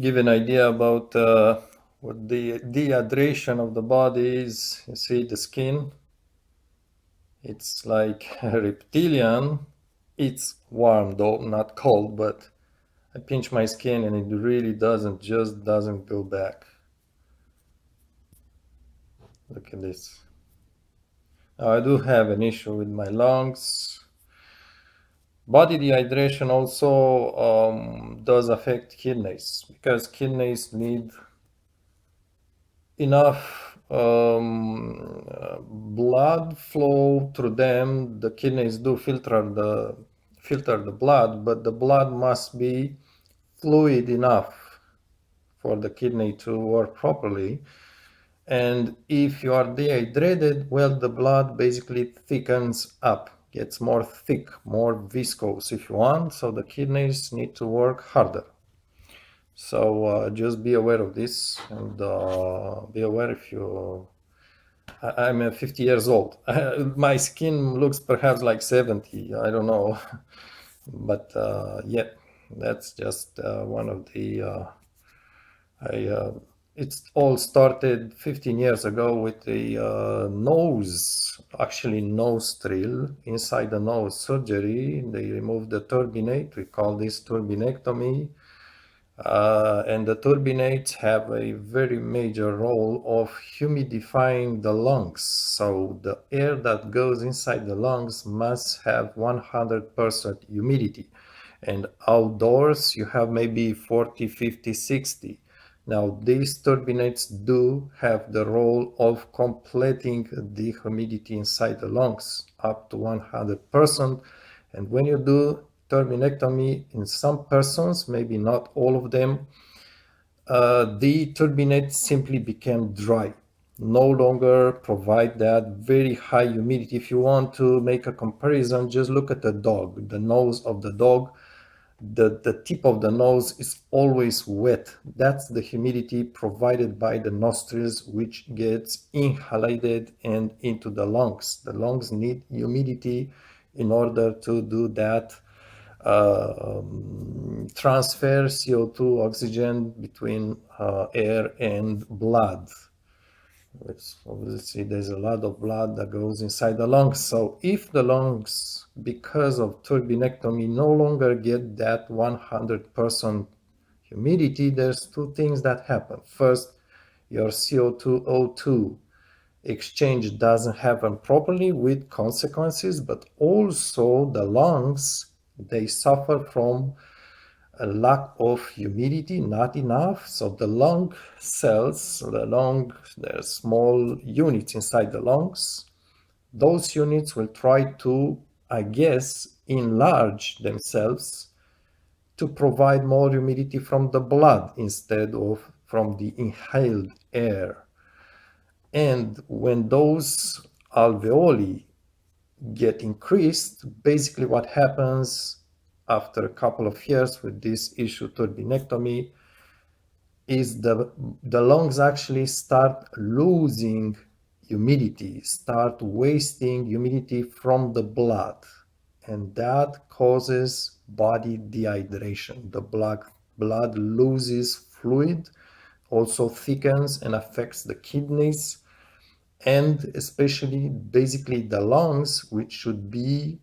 give an idea about what the dehydration of the body is. You see the skin, it's like a reptilian. It's warm though, not cold, but I pinch my skin and it really doesn't go back. Look at this. Now, I do have an issue with my lungs. Body dehydration also does affect kidneys because kidneys need enough blood flow through them. The kidneys do filter the blood, but the blood must be fluid enough for the kidney to work properly. And if you are dehydrated, well, the blood basically thickens up, gets more thick, more viscous if you want, so the kidneys need to work harder. So just be aware of this, and be aware if you... I'm 50 years old. My skin looks perhaps like 70, I don't know. But yeah, that's just one of the... it all started 15 years ago with the nostril, inside the nose surgery. They removed the turbinate. We call this turbinectomy. And the turbinates have a very major role of humidifying the lungs. So the air that goes inside the lungs must have 100% humidity. And outdoors, you have maybe 40, 50, 60. Now, these turbinates do have the role of completing the humidity inside the lungs up to 100%. And when you do turbinectomy in some persons, maybe not all of them, the turbinates simply became dry, no longer provide that very high humidity. If you want to make a comparison, just look at the dog, the nose of the dog. The tip of the nose is always wet. That's the humidity provided by the nostrils, which gets inhaled and into the lungs. The lungs need humidity in order to do that transfer CO2, oxygen between air and blood. Which obviously there's a lot of blood that goes inside the lungs. So if the lungs, because of turbinectomy, no longer get that 100% humidity, there's two things that happen. First, your CO2 O2 exchange doesn't happen properly with consequences, but also the lungs, they suffer from a lack of humidity, not enough. So the lung cells, there's small units inside the lungs. Those units will try to, I guess, enlarge themselves to provide more humidity from the blood instead of from the inhaled air. And when those alveoli get increased, basically what happens after a couple of years with this issue turbinectomy is the lungs actually start losing humidity, start wasting humidity from the blood, and that causes body dehydration. The blood loses fluid, also thickens and affects the kidneys, and especially basically the lungs, which should be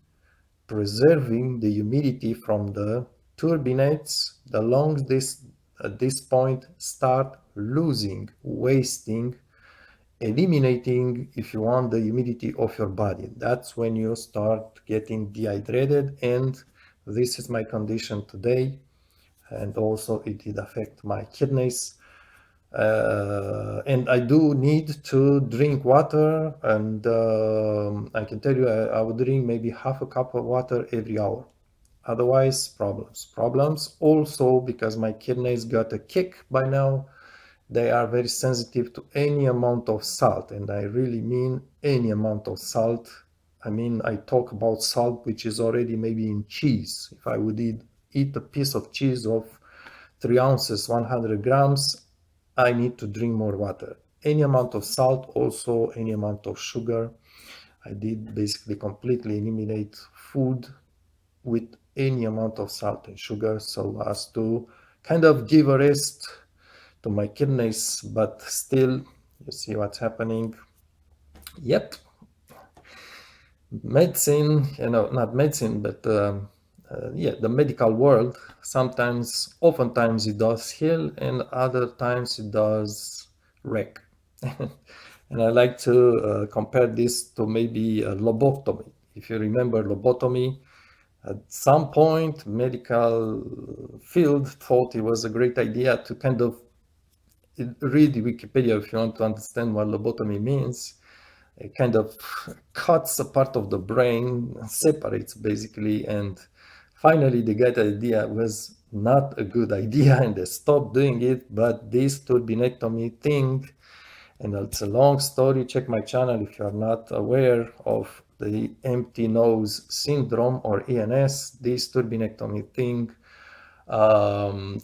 preserving the humidity from the turbinates. The lungs at this point start losing, wasting, eliminating, if you want, the humidity of your body. That's when you start getting dehydrated, and this is my condition today. And also it did affect my kidneys. And I do need to drink water, and I can tell you I would drink maybe half a cup of water every hour. Otherwise, problems also because my kidneys got a kick by now. They are very sensitive to any amount of salt, and I really mean any amount of salt. I mean, I talk about salt which is already maybe in cheese. If I would eat a piece of cheese of 3 ounces, 100 grams, I need to drink more water. Any amount of salt, also any amount of sugar. I did basically completely eliminate food with any amount of salt and sugar so as to kind of give a rest to my kidneys, but still, you see what's happening. Yep, medicine, not medicine, but yeah, the medical world, oftentimes it does heal, and other times it does wreck. And I like to compare this to maybe a lobotomy. If you remember lobotomy, at some point, medical field thought it was a great idea to kind of read Wikipedia if you want to understand what lobotomy means. It kind of cuts a part of the brain, separates basically, and finally they got the idea was not a good idea and they stopped doing it. But this turbinectomy thing, and it's a long story, check my channel if you're not aware of the empty nose syndrome or ENS, this turbinectomy thing.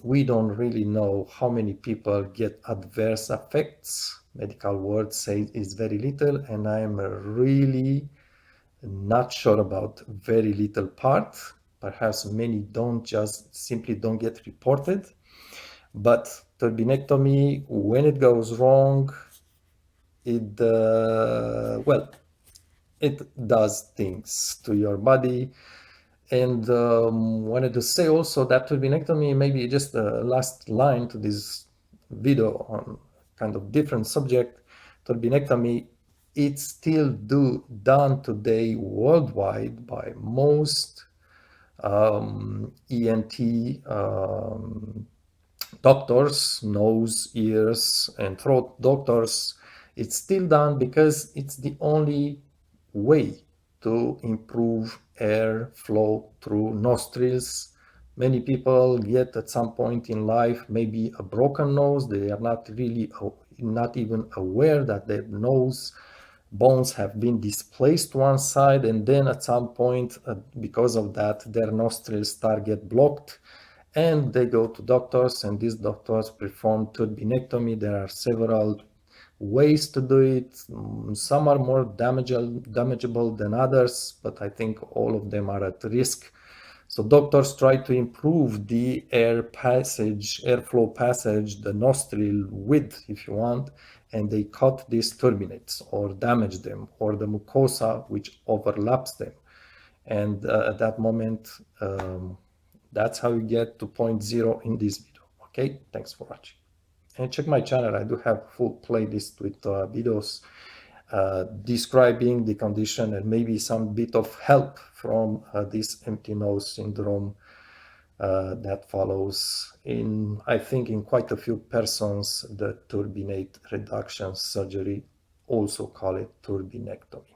We don't really know how many people get adverse effects. Medical world say it's very little, and I'm really not sure about very little part. Perhaps many simply don't get reported. But turbinectomy, when it goes wrong, it it does things to your body. And wanted to say also that turbinectomy, maybe just a last line to this video on kind of different subject. Turbinectomy, it's still done today worldwide by most ENT doctors, nose, ears, and throat doctors. It's still done because it's the only way to improve air flow through nostrils. Many people get at some point in life maybe a broken nose. They are not even aware that their nose bones have been displaced one side, and then at some point, because of that, their nostrils start get blocked, and they go to doctors, and these doctors perform turbinectomy. There are several ways to do it. Some are more damageable than others, but I think all of them are at risk. So doctors try to improve the airflow passage, the nostril width, if you want, and they cut these turbinates or damage them, or the mucosa which overlaps them. And at that moment, that's how you get to point zero in this video. Okay, thanks for watching. And check my channel, I do have full playlist with videos describing the condition and maybe some bit of help from this empty nose syndrome that follows in, I think, in quite a few persons, the turbinate reduction surgery, also call it turbinectomy.